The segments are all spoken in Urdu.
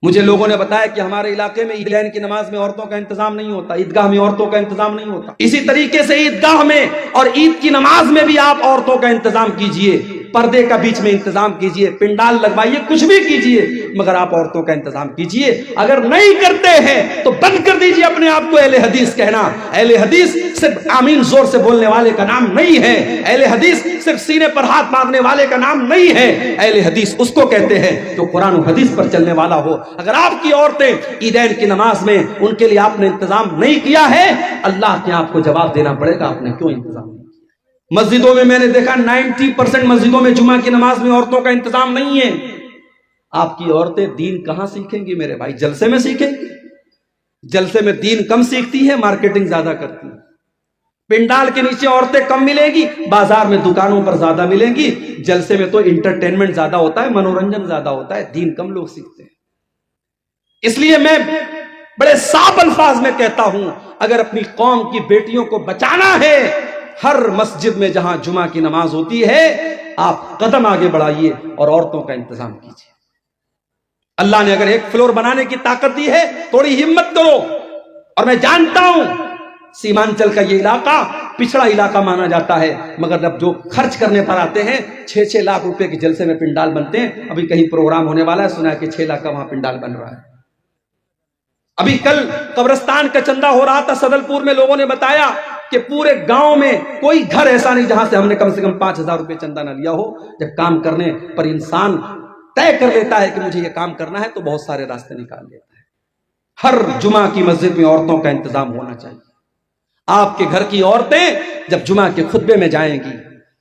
مجھے لوگوں نے بتایا کہ ہمارے علاقے میں عیدین کی نماز میں عورتوں کا انتظام نہیں ہوتا، عیدگاہ میں عورتوں کا انتظام نہیں ہوتا۔ اسی طریقے سے عیدگاہ میں اور عید کی نماز میں بھی آپ عورتوں کا انتظام کیجئے، پردے کا بیچ میں انتظام کیجئے، پنڈال لگوائیے، کچھ بھی کیجئے، مگر آپ عورتوں کا انتظام کیجئے۔ اگر نہیں کرتے ہیں تو بند کر دیجئے اپنے آپ کو اہل حدیث کہنا۔ اہل حدیث صرف آمین زور سے بولنے والے کا نام نہیں ہے، اہل حدیث صرف سینے پر ہاتھ مارنے والے کا نام نہیں ہے۔ اہل حدیث اس کو کہتے ہیں جو قرآن و حدیث پر چلنے والا ہو۔ اگر آپ کی عورتیں عیدین کی نماز میں ان کے لیے آپ نے انتظام نہیں کیا ہے، اللہ کے آپ کو جواب دینا پڑے گا آپ نے کیوں انتظام نہیں کیا۔ مسجدوں میں میں نے دیکھا 90% مسجدوں میں جمعہ کی نماز میں عورتوں کا انتظام نہیں ہے۔ آپ کی عورتیں دین کہاں سیکھیں گی میرے بھائی؟ جلسے میں سیکھیں گی؟ جلسے میں دین کم سیکھتی ہیں، مارکیٹنگ زیادہ کرتی ہیں۔ پنڈال کے نیچے عورتیں کم ملیں گی، بازار میں دکانوں پر زیادہ ملیں گی۔ جلسے میں تو انٹرٹینمنٹ زیادہ ہوتا ہے، منورنجن زیادہ ہوتا ہے، دین کم لوگ سیکھتے ہیں۔ اس لیے میں بڑے صاف الفاظ میں کہتا ہوں، اگر اپنی قوم کی بیٹیوں کو بچانا ہے، ہر مسجد میں جہاں جمعہ کی نماز ہوتی ہے آپ قدم آگے بڑھائیے اور عورتوں کا انتظام کیجیے۔ اللہ نے اگر ایک فلور بنانے کی طاقت دی ہے، تھوڑی ہمت کرو۔ اور میں جانتا ہوں سیمانچل کا یہ علاقہ پچھڑا علاقہ مانا جاتا ہے، مگر اب جو خرچ کرنے پر آتے ہیں 6-6 لاکھ روپے کے جلسے میں پنڈال بنتے ہیں۔ ابھی کہیں پروگرام ہونے والا ہے، سنا ہے کہ 6 لاکھ کا وہاں پنڈال بن رہا ہے۔ ابھی کل قبرستان کا چندہ ہو رہا تھا صدل پور میں، لوگوں نے بتایا کہ پورے گاؤں میں کوئی گھر ایسا نہیں جہاں سے ہم نے کم سے کم 5,000 روپے چندہ نہ لیا ہو۔ جب کام کرنے پر انسان طے کر لیتا ہے کہ مجھے یہ کام کرنا ہے تو بہت سارے راستے نکال لیتا ہے۔ ہر جمعہ کی مسجد میں عورتوں کا انتظام ہونا چاہیے۔ آپ کے گھر کی عورتیں جب جمعہ کے خطبے میں جائیں گی،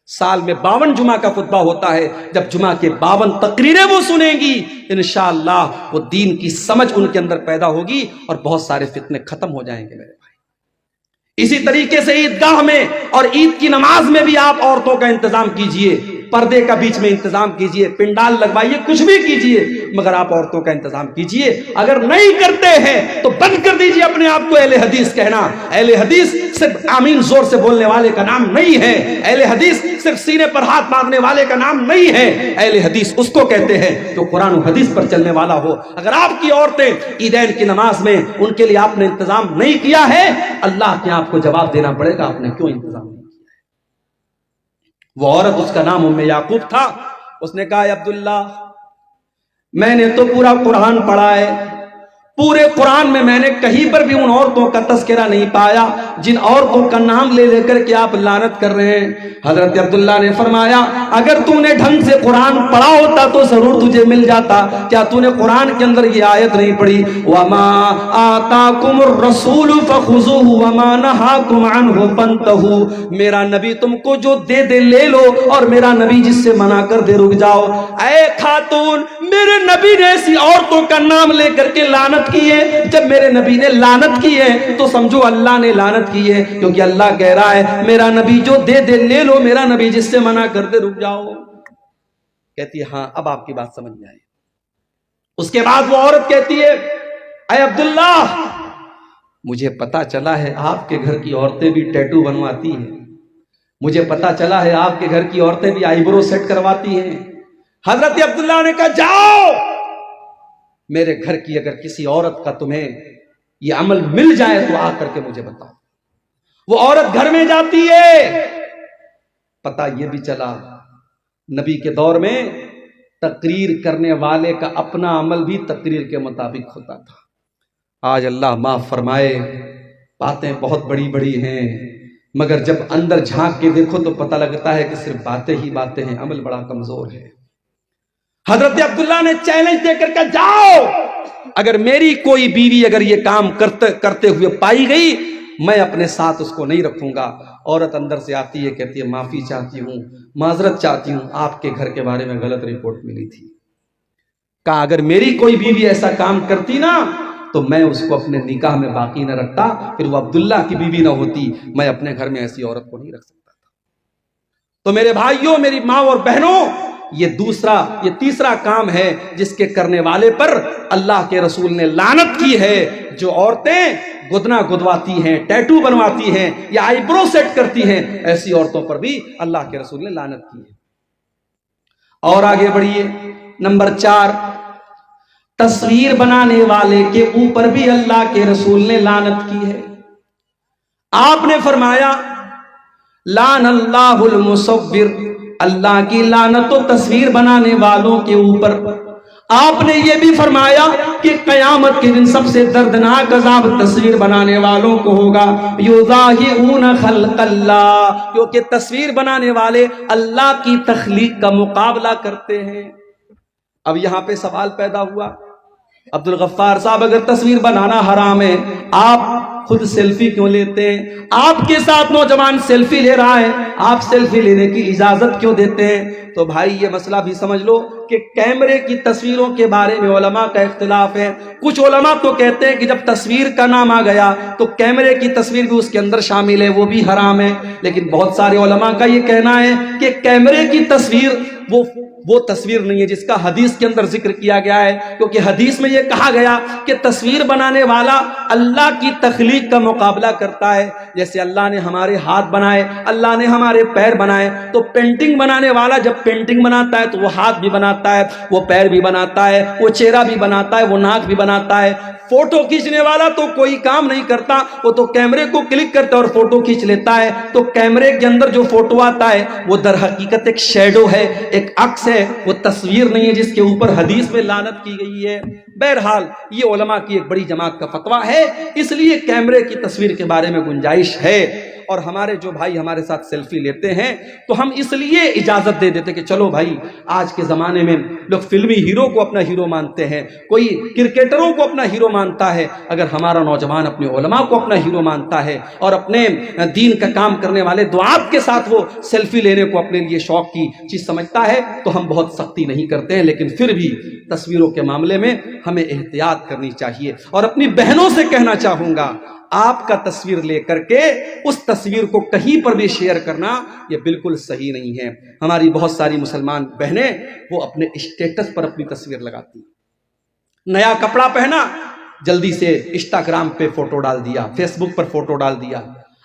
سال میں 52 جمعہ کا خطبہ ہوتا ہے، جب جمعہ کے 52 تقریریں وہ سنیں گی، انشاءاللہ وہ دین کی سمجھ ان کے اندر پیدا ہوگی اور بہت سارے فتنے ختم ہو جائیں گے میرے بھائی۔ اسی طریقے سے عیدگاہ میں اور عید کی نماز میں بھی آپ عورتوں کا انتظام کیجئے، پردے کا بیچ میں انتظام کیجئے، پنڈال لگوائیے، کچھ بھی کیجئے، مگر آپ عورتوں کا انتظام کیجئے۔ اگر نہیں کرتے ہیں تو بند کر دیجئے اپنے آپ کو اہل حدیث کہنا۔ اہل حدیث صرف آمین زور سے بولنے والے کا نام نہیں ہے، اہل حدیث صرف سینے پر ہاتھ مارنے والے کا نام نہیں ہے۔ اہل حدیث اس کو کہتے ہیں جو قرآن و حدیث پر چلنے والا ہو۔ اگر آپ کی عورتیں عیدین کی نماز میں ان کے لیے آپ نے انتظام نہیں کیا ہے، اللہ کے آپ کو جواب دینا پڑے گا آپ نے کیوں انتظام نہیں کیا۔ وہ عورت، اس کا نام ام یعقوب تھا، اس نے کہا عبداللہ میں نے تو پورا قرآن پڑھا ہے، پورے قرآن میں میں نے کہیں پر بھی ان عورتوں کا تذکرہ نہیں پایا جن عورتوں کا نام لے لے کر کے آپ لعنت کر رہے ہیں۔ حضرت عبداللہ نے فرمایا اگر تو نے ڈھنگ سے قرآن پڑھا ہوتا تو ضرور تجھے مل جاتا۔ کیا تو نے قرآن کے اندر یہ آیت نہیں پڑھی؟ وَمَا آتَاكُمُ الرَّسُولُ فَخُذُوهُ وَمَا نَهَاكُمْ عَنْهُ فَانْتَهُوا۔ میرا نبی تم کو جو دے دے لے لو، اور میرا نبی جس سے منع کر دے رک جاؤ۔ اے خاتون، میرے نبی نے ایسی عورتوں کا نام لے کر کے لعنت کی ہے۔ جب میرے نبی نے لعنت کی ہے تو سمجھو اللہ نے لعنت کی ہے، کیونکہ اللہ کہہ رہا ہے میرا نبی جو دے دے لے لو، میرا نبی جس سے منع کر دے رک جاؤ۔ کہتی ہے ہاں اب آپ کی بات سمجھ میں آئی۔ اس کے بعد وہ عورت کہتی ہے اے عبداللہ مجھے پتا چلا ہے آپ کے گھر کی عورتیں بھی ٹیٹو بنواتی ہیں، مجھے پتا چلا ہے آپ کے گھر کی عورتیں بھی آئی برو سیٹ کرواتی ہیں۔ حضرت عبداللہ نے کہا جاؤ، میرے گھر کی اگر کسی عورت کا تمہیں یہ عمل مل جائے تو آ کر کے مجھے بتاؤ۔ وہ عورت گھر میں جاتی ہے، پتہ یہ بھی چلا نبی کے دور میں تقریر کرنے والے کا اپنا عمل بھی تقریر کے مطابق ہوتا تھا۔ آج اللہ معاف فرمائے باتیں بہت بڑی بڑی ہیں، مگر جب اندر جھانک کے دیکھو تو پتہ لگتا ہے کہ صرف باتیں ہی باتیں ہیں، عمل بڑا کمزور ہے۔ حضرت عبداللہ نے چیلنج دے کر کہا جاؤ، اگر میری کوئی بیوی اگر یہ کام کرتے ہوئے پائی گئی میں اپنے ساتھ اس کو نہیں رکھوں گا۔ عورت اندر سے آتی ہے، کہتی ہے معافی چاہتی ہوں، معذرت چاہتی ہوں، آپ کے گھر کے بارے میں غلط رپورٹ ملی تھی۔ کہا اگر میری کوئی بیوی ایسا کام کرتی نا تو میں اس کو اپنے نکاح میں باقی نہ رکھتا، پھر وہ عبداللہ کی بیوی نہ ہوتی، میں اپنے گھر میں ایسی عورت کو نہیں رکھ سکتا تھا۔ تو میرے بھائیوں، میری ماں اور بہنوں، یہ تیسرا کام ہے جس کے کرنے والے پر اللہ کے رسول نے لعنت کی ہے۔ جو عورتیں گدنا گدواتی ہیں، ٹیٹو بنواتی ہیں یا آئی برو سیٹ کرتی ہیں، ایسی عورتوں پر بھی اللہ کے رسول نے لعنت کی ہے۔ اور آگے بڑھیے، نمبر 4، تصویر بنانے والے کے اوپر بھی اللہ کے رسول نے لعنت کی ہے. آپ نے فرمایا لعن اللہ المصور، اللہ کی لعنت تو تصویر بنانے والوں کے اوپر. آپ نے یہ بھی فرمایا کہ قیامت کے دن سب سے دردناک عذاب تصویر بنانے والوں کو ہوگا. یضاہئون خلق اللہ، کیونکہ تصویر بنانے والے اللہ کی تخلیق کا مقابلہ کرتے ہیں. اب یہاں پہ سوال پیدا ہوا، عبد الغفار صاحب اگر تصویر بنانا حرام ہے، آپ خود سیلفی کیوں لیتے ہیں؟ آپ کے ساتھ نوجوان سیلفی لے رہا ہے، آپ سیلفی لینے کی اجازت کیوں دیتے ہیں؟ تو بھائی یہ مسئلہ بھی سمجھ لو کہ کیمرے کی تصویروں کے بارے میں علماء کا اختلاف ہے. کچھ علماء تو کہتے ہیں کہ جب تصویر کا نام آ گیا تو کیمرے کی تصویر بھی اس کے اندر شامل ہے، وہ بھی حرام ہے. لیکن بہت سارے علماء کا یہ کہنا ہے کہ کیمرے کی تصویر وہ تصویر نہیں ہے جس کا حدیث کے اندر ذکر کیا گیا ہے، کیونکہ حدیث میں یہ کہا گیا کہ تصویر بنانے والا اللہ کی تخلیق کا مقابلہ کرتا ہے. جیسے اللہ نے ہمارے ہاتھ بنائے، اللہ نے ہمارے پیر بنائے، تو پینٹنگ بنانے والا جب پینٹنگ بناتا ہے تو وہ ہاتھ بھی بناتا ہے، وہ پیر بھی بناتا ہے، وہ چہرہ بھی بناتا ہے، وہ ناک بھی بناتا ہے. فوٹو کھینچنے والا تو کوئی کام نہیں کرتا، وہ تو کیمرے کو کلک کرتا ہے اور فوٹو کھینچ لیتا ہے. تو کیمرے کے اندر جو فوٹو آتا ہے وہ در حقیقت ایک شیڈو ہے، ایک عکس ہے، وہ تصویر نہیں ہے جس کے اوپر حدیث میں لعنت کی گئی ہے. بہرحال یہ علماء کی ایک بڑی جماعت کا فتویٰ ہے، اس لیے کیمرے کی تصویر کے بارے میں گنجائش ہے. اور ہمارے جو بھائی ہمارے ساتھ سیلفی لیتے ہیں تو ہم اس لیے اجازت دے دیتے کہ چلو بھائی، آج کے زمانے میں لوگ فلمی ہیرو کو اپنا ہیرو مانتے ہیں، کوئی کرکٹروں کو اپنا ہیرو مانتا ہے. اگر ہمارا نوجوان اپنے علماء کو اپنا ہیرو مانتا ہے اور اپنے دین کا کام کرنے والے دعات کے ساتھ وہ سیلفی لینے کو اپنے لیے شوق کی چیز سمجھتا ہے تو ہم بہت سختی نہیں کرتے ہیں. لیکن پھر بھی تصویروں کے معاملے میں ہمیں احتیاط کرنی چاہیے. اور اپنی بہنوں سے کہنا چاہوں گا، آپ کا تصویر لے کر کے اس تصویر کو کہیں پر بھی شیئر کرنا یہ بالکل صحیح نہیں ہے. ہماری بہت ساری مسلمان بہنیں وہ اپنے اسٹیٹس پر اپنی تصویر لگاتی، نیا کپڑا پہنا جلدی سے انسٹاگرام پہ فوٹو ڈال دیا، فیس بک پر فوٹو ڈال دیا.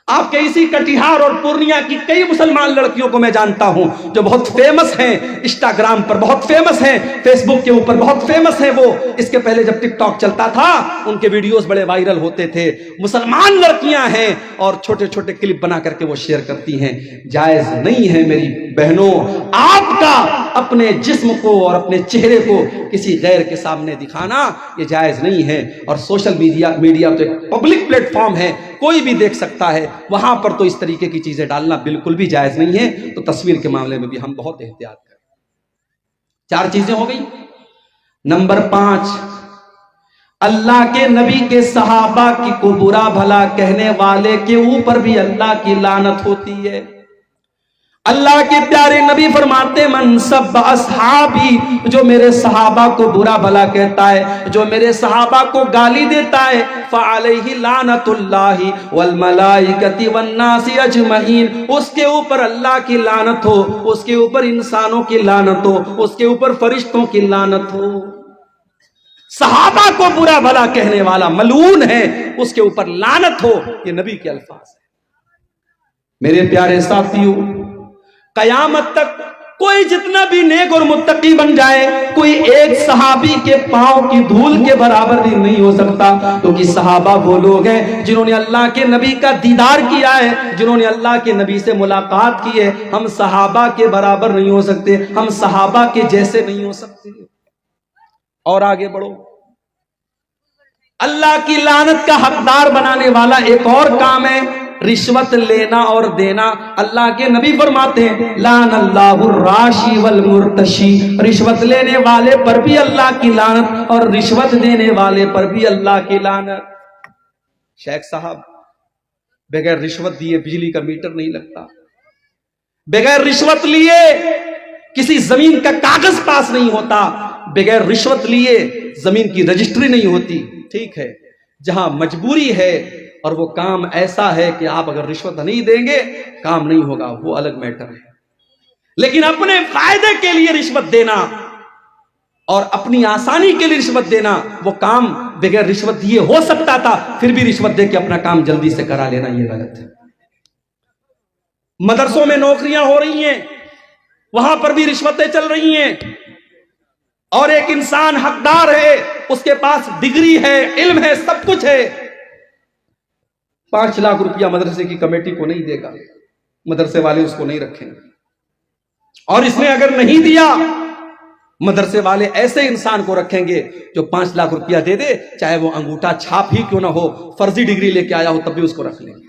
آپ کے اسی کٹیہار اور پورنیہ کی کئی مسلمان لڑکیوں کو میں جانتا ہوں جو بہت فیمس ہیں، انسٹاگرام پر بہت فیمس ہیں، فیس بک کے اوپر بہت فیمس ہیں. وہ اس کے پہلے جب ٹک ٹاک چلتا تھا ان کے ویڈیوز بڑے وائرل ہوتے تھے. مسلمان لڑکیاں ہیں اور چھوٹے چھوٹے کلپ بنا کر کے وہ شیئر کرتی ہیں. جائز نہیں ہے میری بہنوں آپ کا اپنے جسم کو اور اپنے چہرے کو کسی غیر کے سامنے دکھانا، یہ جائز نہیں ہے. اور سوشل میڈیا تو ایک پبلک پلیٹ فارم ہے، کوئی بھی دیکھ سکتا ہے، وہاں پر تو اس طریقے کی چیزیں ڈالنا بالکل بھی جائز نہیں ہے. تو تصویر کے معاملے میں بھی ہم بہت احتیاط کریں. 4 چیزیں ہو گئی. نمبر 5، اللہ کے نبی کے صحابہ کی کو برا بھلا کہنے والے کے اوپر بھی اللہ کی لعنت ہوتی ہے. اللہ کے پیارے نبی فرماتے من سب اصحابی، جو میرے صحابہ کو برا بھلا کہتا ہے، جو میرے صحابہ کو گالی دیتا ہے، فعلیہ لعنت اللہ والملائکۃ والناس اجمعین، اس کے اوپر اللہ کی لعنت ہو، اس کے اوپر انسانوں کی لعنت ہو، اس کے اوپر فرشتوں کی لعنت ہو. صحابہ کو برا بھلا کہنے والا ملعون ہے، اس کے اوپر لعنت ہو. یہ نبی کے الفاظ ہیں. میرے پیارے ساتھیوں، قیامت تک کوئی جتنا بھی نیک اور متقی بن جائے، کوئی ایک صحابی کے پاؤں کی دھول کے برابر بھی نہیں ہو سکتا. کیونکہ صحابہ وہ لوگ ہیں جنہوں نے اللہ کے نبی کا دیدار کیا ہے، جنہوں نے اللہ کے نبی سے ملاقات کی ہے. ہم صحابہ کے برابر نہیں ہو سکتے، ہم صحابہ کے جیسے نہیں ہو سکتے. اور آگے بڑھو. اللہ کی لعنت کا حقدار بنانے والا ایک اور کام ہے رشوت لینا اور دینا. اللہ کے نبی فرماتے ہیں لعن اللہ الراشی والمرتشی، رشوت لینے والے پر بھی اللہ کی لعنت اور رشوت دینے والے پر بھی اللہ کی لعنت. شیخ صاحب، بغیر رشوت دیے بجلی کا میٹر نہیں لگتا، بغیر رشوت لیے کسی زمین کا کاغذ پاس نہیں ہوتا، بغیر رشوت لیے زمین کی رجسٹری نہیں ہوتی. ٹھیک ہے، جہاں مجبوری ہے اور وہ کام ایسا ہے کہ آپ اگر رشوت نہیں دیں گے کام نہیں ہوگا، وہ الگ میٹر ہے. لیکن اپنے فائدے کے لیے رشوت دینا اور اپنی آسانی کے لیے رشوت دینا، وہ کام بغیر رشوت دیے ہو سکتا تھا، پھر بھی رشوت دے کے اپنا کام جلدی سے کرا لینا یہ غلط ہے. مدرسوں میں نوکریاں ہو رہی ہیں، وہاں پر بھی رشوتیں چل رہی ہیں. اور ایک انسان حقدار ہے، اس کے پاس ڈگری ہے، علم ہے، سب کچھ ہے، 5 لاکھ روپیہ مدرسے کی کمیٹی کو نہیں دے گا، مدرسے والے اس کو نہیں رکھیں گے، اور اس نے اگر نہیں دیا، مدرسے والے ایسے انسان کو رکھیں گے جو 5 لاکھ روپیہ دے دے، چاہے وہ انگوٹھا چھاپ ہی کیوں نہ ہو، فرضی ڈگری لے کے آیا ہو، تب بھی اس کو رکھ لیں گے۔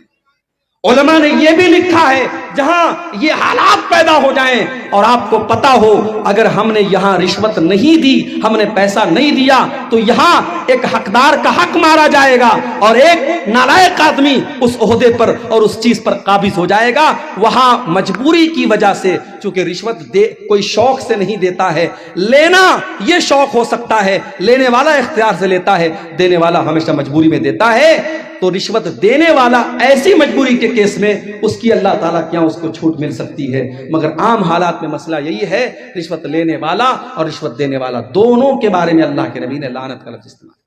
علماء نے یہ بھی لکھا ہے جہاں یہ حالات پیدا ہو جائیں اور آپ کو پتا ہو اگر ہم نے یہاں رشوت نہیں دی، ہم نے پیسہ نہیں دیا، تو یہاں ایک حقدار کا حق مارا جائے گا اور ایک نالائق آدمی اس عہدے پر اور اس چیز پر قابض ہو جائے گا۔ وہاں مجبوری کی وجہ سے، چونکہ رشوت کوئی شوق سے نہیں دیتا ہے، لینا یہ شوق ہو سکتا ہے، لینے والا اختیار سے لیتا ہے، دینے والا ہمیشہ مجبوری میں دیتا ہے، تو رشوت دینے والا ایسی مجبوری کے کیس میں اس کی اللہ تعالیٰ کیا اس کو چھوٹ مل سکتی ہے، مگر عام حالات میں مسئلہ یہی ہے، رشوت لینے والا اور رشوت دینے والا دونوں کے بارے میں اللہ کے نبی نے لعنت کا لفظ استعمال